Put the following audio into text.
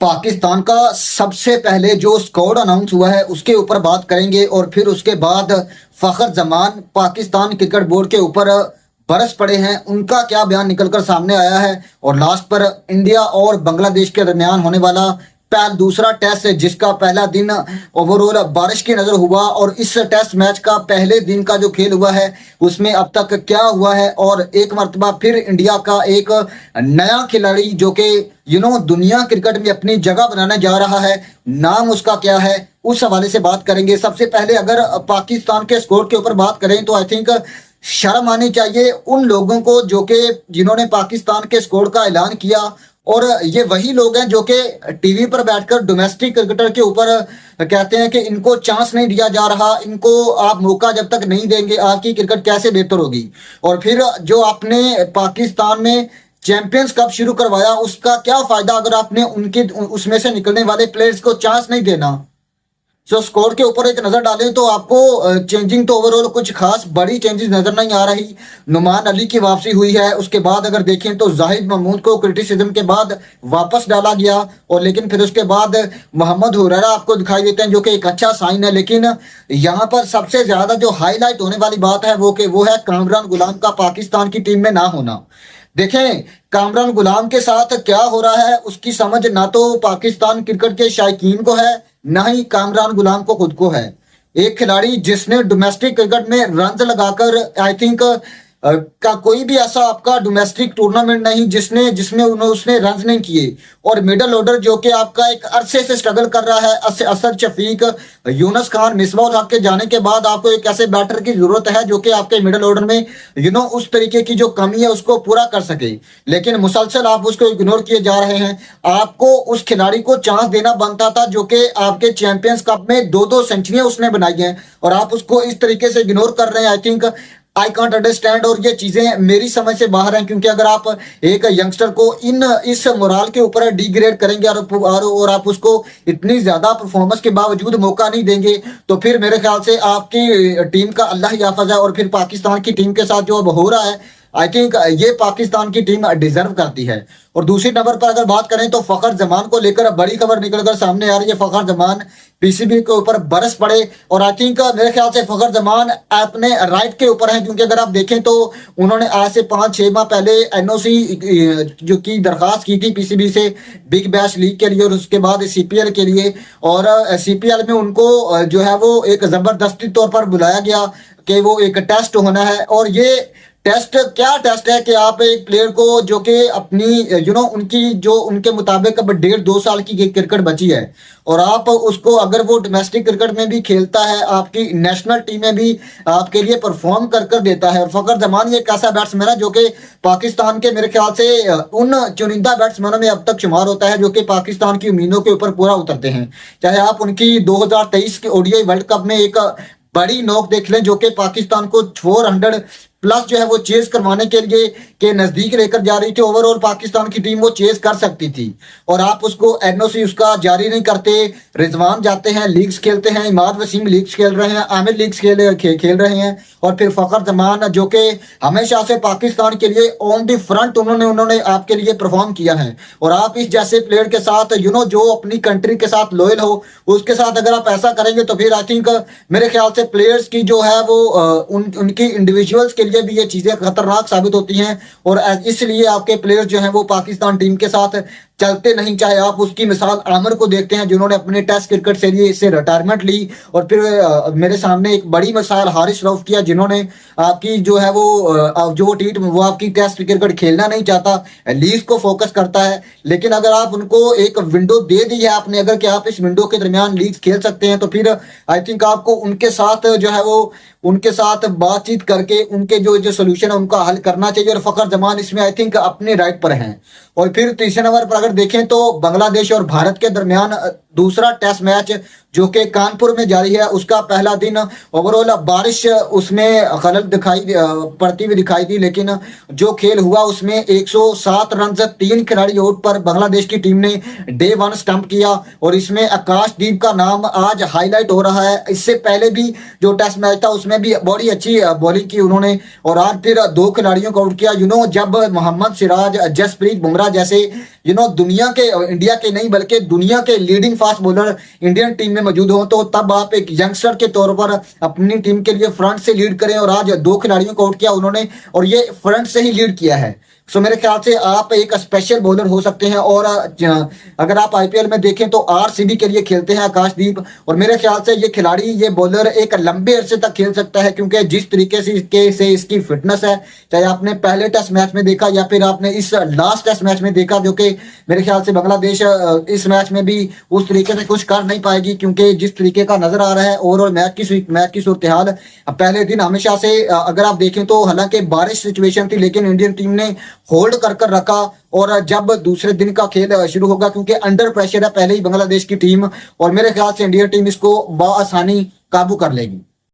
पाकिस्तान का सबसे पहले जो स्क्वाड अनाउंस हुआ है उसके ऊपर बात करेंगे और फिर उसके बाद फखर जमान पाकिस्तान क्रिकेट बोर्ड के ऊपर बरस पड़े हैं, उनका क्या बयान निकलकर सामने आया है। और लास्ट पर इंडिया और बांग्लादेश के दरमियान होने वाला दूसरा टेस्ट है जिसका पहला दिन ओवरऑल बारिश की नजर हुआ और इस टेस्ट मैच का पहले दिन का जो खेल हुआ है उसमें अब तक क्या हुआ है और एक मर्तबा फिर इंडिया का एक नया खिलाड़ी जो कि दुनिया क्रिकेट में अपनी जगह बनाने जा रहा है, नाम उसका क्या है, उस हवाले से बात करेंगे। सबसे पहले अगर पाकिस्तान के स्कोर के ऊपर बात करें तो आई थिंक शर्म आनी चाहिए उन लोगों को जो कि जिन्होंने पाकिस्तान के स्कोर का ऐलान किया। और ये वही लोग हैं जो कि टीवी पर बैठकर डोमेस्टिक क्रिकेटर के ऊपर कहते हैं कि इनको चांस नहीं दिया जा रहा, इनको आप मौका जब तक नहीं देंगे आपकी क्रिकेट कैसे बेहतर होगी। और फिर जो आपने पाकिस्तान में चैंपियंस कप शुरू करवाया उसका क्या फायदा अगर आपने उनके उसमें से निकलने वाले प्लेयर्स को चांस नहीं देना। सो स्कोर के ऊपर एक नजर डालें तो आपको चेंजिंग तो ओवरऑल कुछ खास बड़ी चेंजेस नजर नहीं आ रही। नुमान अली की वापसी हुई है, उसके बाद अगर देखें तो जाहिद महमूद को क्रिटिसिज्म के बाद वापस डाला गया और लेकिन फिर उसके बाद मोहम्मद हुरैरा आपको दिखाई देते हैं जो कि एक अच्छा साइन है। लेकिन यहाँ पर सबसे ज्यादा जो हाईलाइट होने वाली बात है वो है कामरान गुलाम का पाकिस्तान की टीम में ना होना। देखें कामरान गुलाम के साथ क्या हो रहा है उसकी समझ ना तो पाकिस्तान क्रिकेट के शायकीन को है ना ही कामरान गुलाम को खुद को है। एक खिलाड़ी जिसने डोमेस्टिक क्रिकेट में रन लगाकर आई थिंक का कोई भी ऐसा आपका डोमेस्टिक टूर्नामेंट नहीं जिसमें उसने रन नहीं किए। और मिडल ऑर्डर जो कि आपका एक अरसे से स्ट्रगल कर रहा है, असद शफीक, यूनुस खान, मिसबाह उल हक के जाने के बाद आपको एक ऐसे बैटर की जरूरत है जो कि आपके मिडल ऑर्डर में उस तरीके की जो कमी है उसको पूरा कर सके। लेकिन मुसलसल आप उसको इग्नोर किए जा रहे हैं। आपको उस खिलाड़ी को चांस देना बनता था जो कि आपके चैंपियंस कप में 2-2 सेंचुरियां उसने बनाई हैं और आप उसको इस तरीके से इग्नोर कर रहे हैं। I think I can't understand और ये चीजें मेरी समझ से बाहर हैं, क्योंकि अगर आप एक यंगस्टर को इस मोराल के ऊपर डिग्रेड करेंगे और आप उसको इतनी ज्यादा परफॉर्मेंस के बावजूद मौका नहीं देंगे तो फिर मेरे ख्याल से आपकी टीम का अल्लाह ही हाफिज है। और फिर पाकिस्तान की टीम के साथ जो अब हो रहा है आई थिंक ये पाकिस्तान की टीम डिजर्व करती है। और दूसरी नंबर पर अगर बात करें तो फखर जमान को लेकर बड़ी खबर निकलकर सामने आ रही है। फखर जमान पीसीबी के ऊपर बरस पड़े और आई थिंक मेरे ख्याल से फखर जमान अपने राइट के ऊपर हैं, क्योंकि अगर आप देखें तो उन्होंने आज से 5-6 माह पहले एनओसी जो की दरखास्त की थी पीसीबी से बिग बैश लीग के लिए और उसके बाद सीपीएल के लिए। और सीपीएल में उनको जो है वो एक जबरदस्ती तौर पर बुलाया गया कि वो एक टेस्ट होना है। और ये टेस्ट क्या टेस्ट है कि आप एक प्लेयर को जो कि अपनी उनकी जो उनके मुताबिक अब 1.5-2 साल की क्रिकेट बची है और आप उसको अगर वो डोमेस्टिक क्रिकेट में भी खेलता है, आपकी नेशनल टीम में भी आपके लिए परफॉर्म कर देता है। और फखर जमान ये एक ऐसा बैट्समैन है जो कि पाकिस्तान के मेरे ख्याल से उन चुनिंदा बैट्समैनों में अब तक शुमार होता है जो कि पाकिस्तान की उम्मीदों के ऊपर पूरा उतरते हैं। चाहे आप उनकी 2023 के ओडीआई वर्ल्ड कप में एक बड़ी नॉक देख लें जो कि पाकिस्तान को 400 प्लस जो है वो चेज करवाने के लिए के नजदीक लेकर जा रही थी। ओवरऑल पाकिस्तान की टीम वो चेज कर सकती थी और आप उसको एनओसी उसका जारी नहीं करते। रिजवान जाते हैं, लीग्स खेलते हैं, इमाद वसीम लीग्स खेल रहे हैं, आमिर लीग्स खेल रहे हैं और फिर फखर जमान जो कि हमेशा से पाकिस्तान के लिए ऑन द फ्रंट उन्होंने आपके लिए परफॉर्म किया है। और आप इस जैसे प्लेयर के साथ जो अपनी कंट्री के साथ लॉयल हो उसके साथ अगर आप ऐसा करेंगे तो फिर आई थिंक मेरे ख्याल से प्लेयर्स की जो है वो उनकी इंडिविजुअल्स के लिए भी ये चीजें खतरनाक साबित होती हैं और इसलिए आपके प्लेयर्स जो हैं वो पाकिस्तान टीम के साथ चलते नहीं। चाहे आप उसकी मिसाल आमिर को देखते हैं जिन्होंने अपने टेस्ट क्रिकेट से रिटायरमेंट ली और फिर मेरे सामने एक बड़ी मिसाल हारिस रऊफ किया जिन्होंने आपकी जो है वो आपकी टेस्ट क्रिकेट खेलना नहीं चाहता, लीग को फोकस करता है। लेकिन अगर आप उनको एक विंडो दे दी है आपने अगर कि आप इस विंडो के दरमियान लीग खेल सकते हैं तो फिर आई थिंक आपको उनके साथ जो है वो उनके साथ बातचीत करके उनके जो सोल्यूशन है उनका हल करना चाहिए। और फखर जमान इसमें आई थिंक अपने राइट पर हैं। और फिर तीसरे नंबर पर अगर देखें तो बांग्लादेश और भारत के दरमियान दूसरा टेस्ट मैच जो कि कानपुर में जारी है, उसका पहला दिन ओवरऑल बारिश उसमें खलल पड़ती हुई दिखाई दी, लेकिन जो खेल हुआ उसमें 107 रन 3 खिलाड़ी आउट पर बांग्लादेश की टीम ने डे 1 स्टंप किया और इसमें आकाशदीप का नाम आज हाईलाइट हो रहा है। इससे पहले भी जो टेस्ट मैच था उसमें भी बड़ी अच्छी बॉलिंग की उन्होंने और आज फिर 2 खिलाड़ियों को आउट किया। जब मोहम्मद सिराज, जसप्रीत बुमराह जैसे दुनिया के, इंडिया के नहीं बल्कि दुनिया के leading fast bowler Indian team में मौजूद हो, तो तब आप एक यंगस्टर के तौर पर अपनी टीम के लिए फ्रंट से लीड करें और आज 2 खिलाड़ियों को आउट किया उन्होंने और ये फ्रंट से ही लीड किया है। सो मेरे ख्याल से आप एक स्पेशल बॉलर हो सकते हैं और अगर आप आईपीएल में देखें तो आरसीबी के लिए खेलते हैं आकाशदीप और मेरे ख्याल से ये खिलाड़ी, ये बॉलर एक लंबे अरसे तक खेल सकता है क्योंकि जिस तरीके से इसकी फिटनेस है, चाहे आपने पहले टेस्ट मैच में देखा या फिर आपने इस लास्ट टेस्ट मैच में देखा, जो कि मेरे ख्याल से बांग्लादेश इस मैच में भी उस तरीके से कुछ कर नहीं पाएगी क्योंकि जिस तरीके का नजर आ रहा है ओवरऑल मैच की सूरत हाल पहले दिन हमेशा से अगर आप देखें तो हालांकि बारिश सिचुएशन थी लेकिन इंडियन टीम ने होल्ड कर रखा और जब दूसरे दिन का खेल शुरू होगा क्योंकि अंडर प्रेशर है पहले ही बांग्लादेश की टीम और मेरे ख्याल से इंडियन टीम इसको बआसानी काबू कर लेगी।